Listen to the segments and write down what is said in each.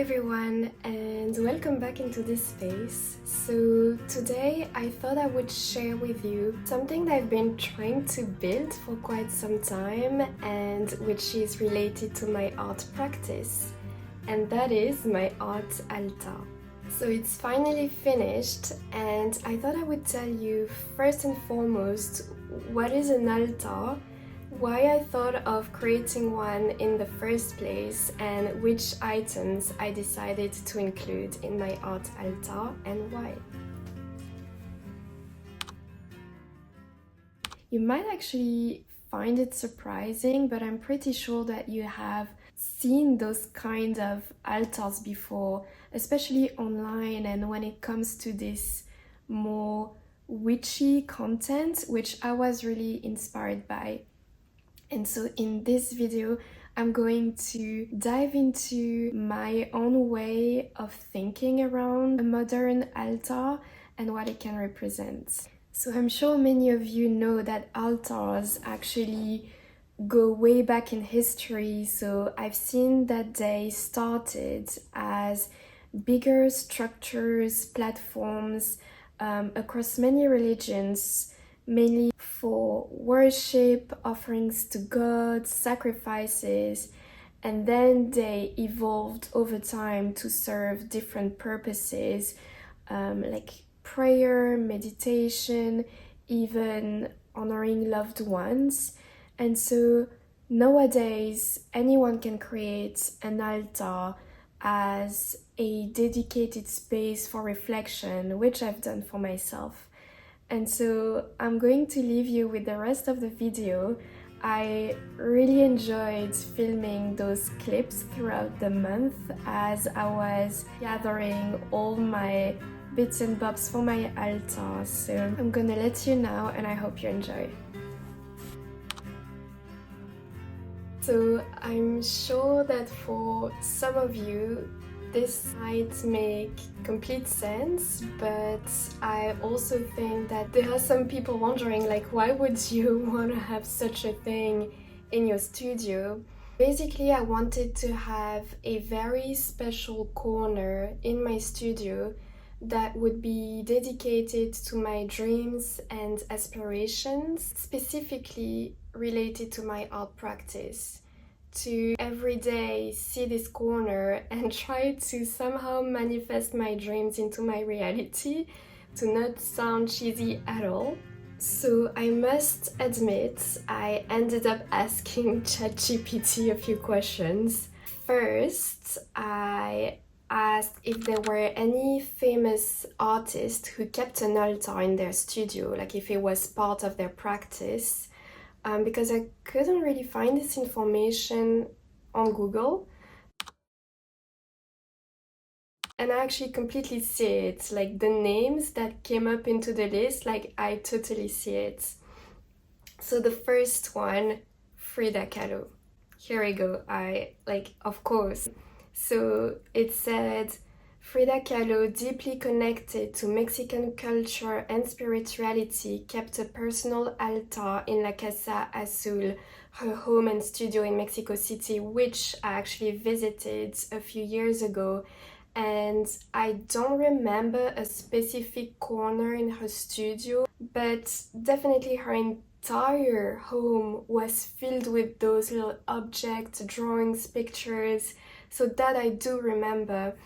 everyone, and welcome back into this space. So today I thought I would share with you something that I've been trying to build for quite some time and which is related to my art practice, and that is my art altar. So it's finally finished, and I thought I would tell you first and foremost what is an altar, why I thought of creating one in the first place, and which items I decided to include in my art altar and why. You might actually find it surprising, but I'm pretty sure that you have seen those kind of altars before, especially online, and when it comes to this more witchy content, which I was really inspired by. And so in this video, I'm going to dive into my own way of thinking around a modern altar and what it can represent. So I'm sure many of you know that altars actually go way back in history. So I've seen that they started as bigger structures, platforms across many religions, mainly for worship, offerings to God, sacrifices, and then they evolved over time to serve different purposes, like prayer, meditation, even honoring loved ones. And so nowadays, anyone can create an altar as a dedicated space for reflection, which I've done for myself. And so I'm going to leave you with the rest of the video. I really enjoyed filming those clips throughout the month as I was gathering all my bits and bobs for my altar. So I'm gonna let you now, and I hope you enjoy. So I'm sure that for some of you, this might make complete sense, but I also think that there are some people wondering, like, why would you want to have such a thing in your studio? Basically, I wanted to have a very special corner in my studio that would be dedicated to my dreams and aspirations, specifically related to my art practice. To every day see this corner and try to somehow manifest my dreams into my reality, to not sound cheesy at all. So I must admit, I ended up asking ChatGPT a few questions. First, I asked if there were any famous artists who kept an altar in their studio, like if it was part of their practice. Because I couldn't really find this information on Google. And I actually completely see it, like the names that came up into the list, like I totally see it. So the first one, Frida Kahlo. Here we go, of course. So it said, Frida Kahlo, deeply connected to Mexican culture and spirituality, kept a personal altar in La Casa Azul, her home and studio in Mexico City, which I actually visited a few years ago. And I don't remember a specific corner in her studio, but definitely her entire home was filled with those little objects, drawings, pictures. So that I do remember.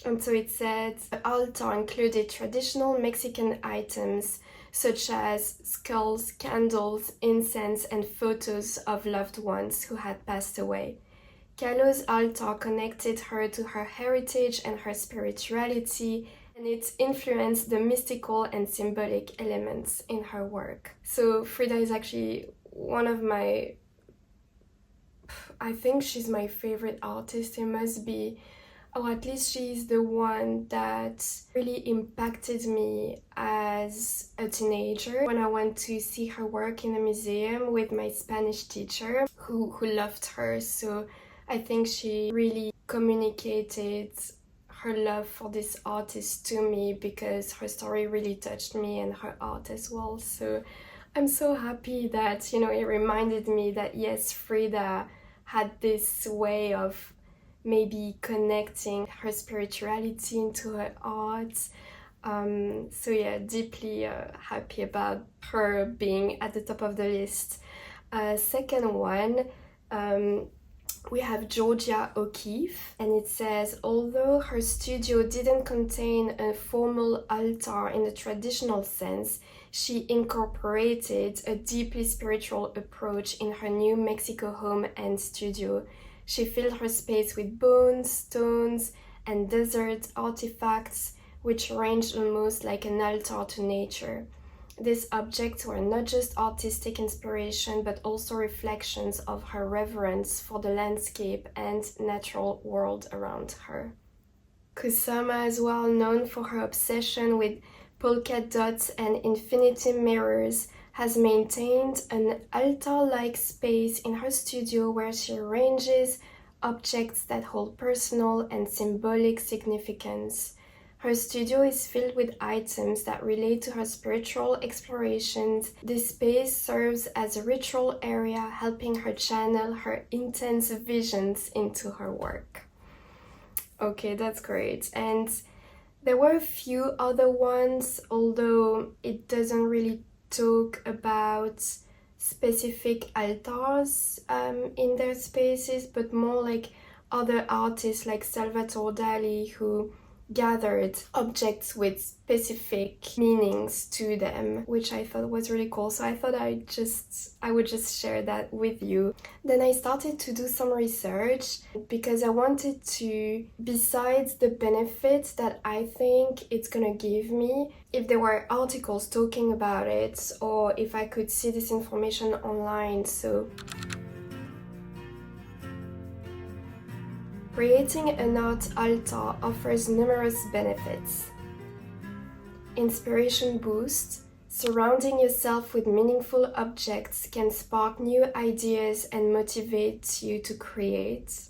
And so it said the altar included traditional Mexican items such as skulls, candles, incense, and photos of loved ones who had passed away. Kahlo's altar connected her to her heritage and her spirituality, and it influenced the mystical and symbolic elements in her work. So Frida is actually one of my, I think she's my favorite artist. It must be, or at least she's the one that really impacted me as a teenager when I went to see her work in a museum with my Spanish teacher who loved her. So I think she really communicated her love for this artist to me because her story really touched me and her art as well. So I'm so happy that, it reminded me that yes, Frida had this way of maybe connecting her spirituality into her art. So yeah, deeply happy about her being at the top of the list. Second one, we have Georgia O'Keeffe, and it says, although her studio didn't contain a formal altar in the traditional sense, she incorporated a deeply spiritual approach in her New Mexico home and studio. She filled her space with bones, stones, and desert artifacts, which ranged almost like an altar to nature. These objects were not just artistic inspiration, but also reflections of her reverence for the landscape and natural world around her. Kusama is well known for her obsession with polka dots and infinity mirrors, has maintained an altar-like space in her studio where she arranges objects that hold personal and symbolic significance. Her studio is filled with items that relate to her spiritual explorations. This space serves as a ritual area, helping her channel her intense visions into her work. Okay, that's great. And there were a few other ones, although it doesn't really talk about specific altars in their spaces, but more like other artists like Salvatore Dali, who gathered objects with specific meanings to them, which I thought was really cool. So I thought I would just share that with you. Then I started to do some research because I wanted to, besides the benefits that I think it's gonna give me, if there were articles talking about it or if I could see this information online. So creating an art altar offers numerous benefits. Inspiration boost. Surrounding yourself with meaningful objects can spark new ideas and motivate you to create.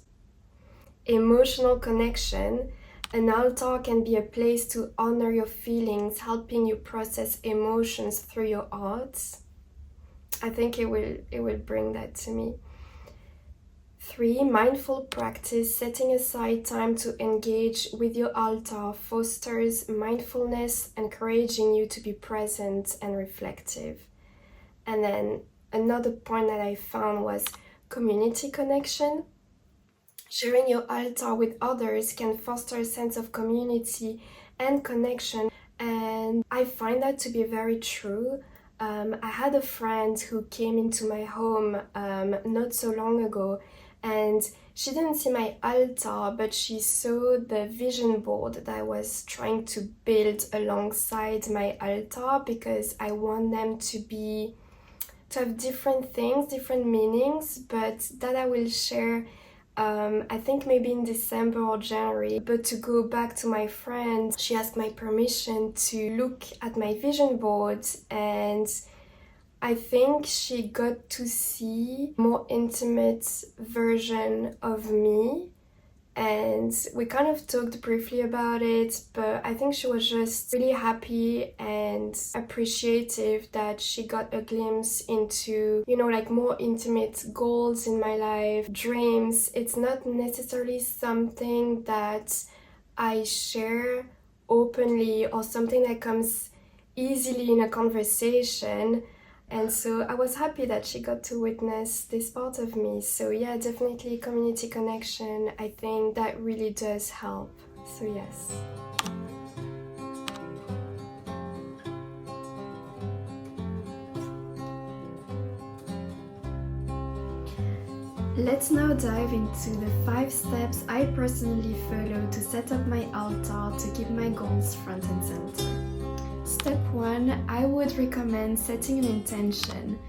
Emotional connection. An altar can be a place to honor your feelings, helping you process emotions through your art. I think it will bring that to me. 3. Mindful practice. Setting aside time to engage with your altar fosters mindfulness, encouraging you to be present and reflective. And then another point that I found was community connection. Sharing your altar with others can foster a sense of community and connection, and I find that to be very true. I had a friend who came into my home not so long ago, and she didn't see my altar, but she saw the vision board that I was trying to build alongside my altar, because I want them to have different things, different meanings, but that I will share I think maybe in December or January. But to go back to my friend, she asked my permission to look at my vision board, and I think she got to see a more intimate version of me, and we kind of talked briefly about it, but I think she was just really happy and appreciative that she got a glimpse into, like more intimate goals in my life, dreams. It's not necessarily something that I share openly or something that comes easily in a conversation. And so I was happy that she got to witness this part of me. So yeah, definitely community connection. I think that really does help. So yes. Let's now dive into the 5 steps I personally follow to set up my altar to keep my goals front and center. Step 1, I would recommend setting an intention.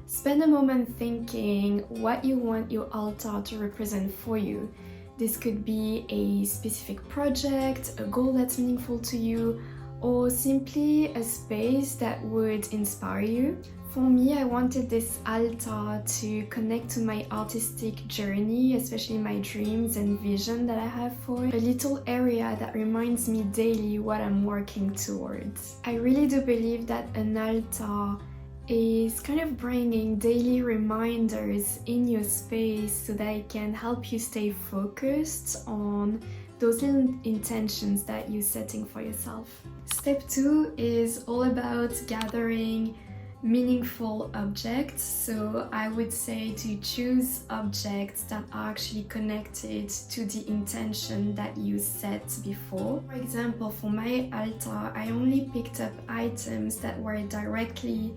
Spend a moment thinking what you want your altar to represent for you. This could be a specific project, a goal that's meaningful to you, or simply a space that would inspire you. For me, I wanted this altar to connect to my artistic journey, especially my dreams and vision that I have for it. A little area that reminds me daily what I'm working towards. I really do believe that an altar is kind of bringing daily reminders in your space so that it can help you stay focused on those little intentions that you're setting for yourself. Step 2 is all about gathering meaningful objects. So I would say to choose objects that are actually connected to the intention that you set before. For example, for my altar, I only picked up items that were directly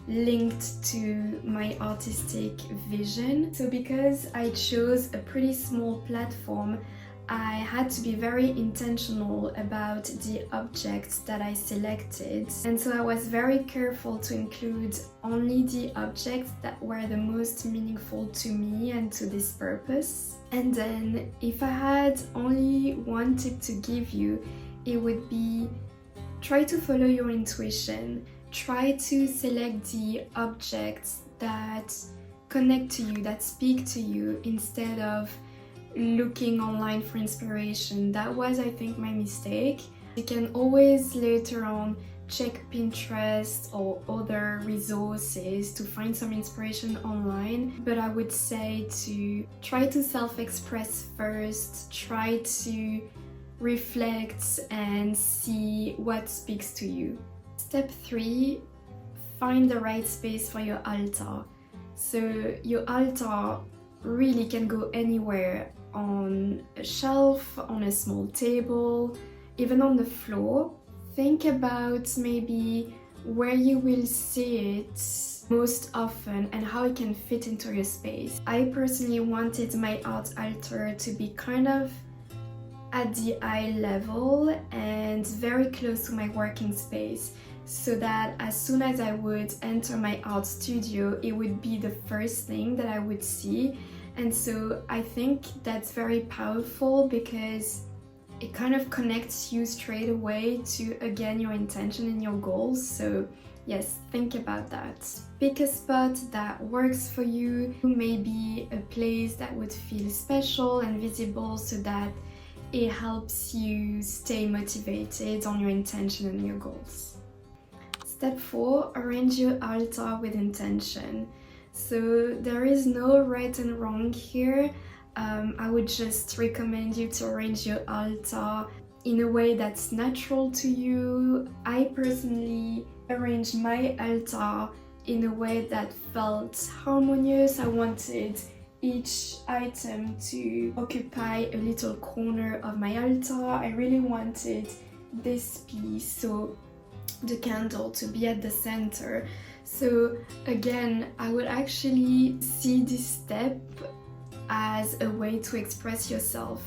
linked to my artistic vision. So because I chose a pretty small platform, I had to be very intentional about the objects that I selected, and so I was very careful to include only the objects that were the most meaningful to me and to this purpose. And then if I had only one tip to give you, it would be try to follow your intuition. Try to select the objects that connect to you, that speak to you, instead of looking online for inspiration. That was, I think, my mistake. You can always later on check Pinterest or other resources to find some inspiration online, but I would say to try to self-express first, try to reflect and see what speaks to you. Step 3, find the right space for your altar. So your altar really can go anywhere, on a shelf, on a small table, even on the floor. Think about maybe where you will see it most often and how it can fit into your space. I personally wanted my art altar to be kind of at the eye level and very close to my working space, so that as soon as I would enter my art studio, it would be the first thing that I would see. And so I think that's very powerful because it kind of connects you straight away to, again, your intention and your goals. So yes, think about that. Pick a spot that works for you, maybe a place that would feel special and visible so that it helps you stay motivated on your intention and your goals. Step 4, arrange your altar with intention. So there is no right and wrong here. I would just recommend you to arrange your altar in a way that's natural to you. I personally arranged my altar in a way that felt harmonious. I wanted each item to occupy a little corner of my altar. I really wanted this piece, so the candle, to be at the center. So again, I would actually see this step as a way to express yourself.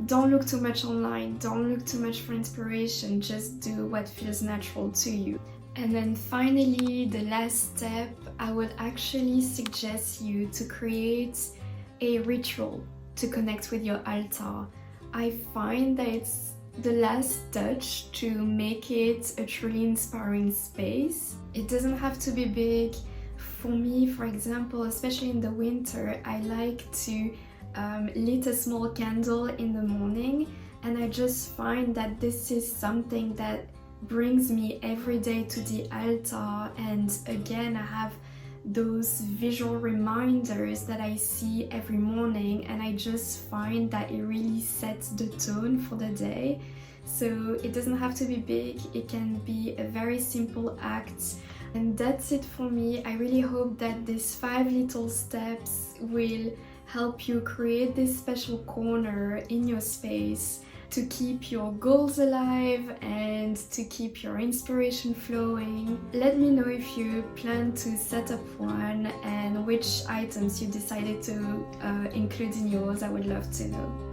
Don't look too much online, don't look too much for inspiration, just do what feels natural to you. And then finally, the last step, I would actually suggest you to create a ritual to connect with your altar. I find that it's the last touch to make it a truly inspiring space. It doesn't have to be big. For me, for example, especially in the winter, I like to lit a small candle in the morning, and I just find that this is something that brings me every day to the altar, and again I have those visual reminders that I see every morning, and I just find that it really sets the tone for the day. So it doesn't have to be big, it can be a very simple act. And that's it for me. I really hope that these 5 little steps will help you create this special corner in your space to keep your goals alive and to keep your inspiration flowing. Let me know if you plan to set up one and which items you decided to include in yours. I would love to know.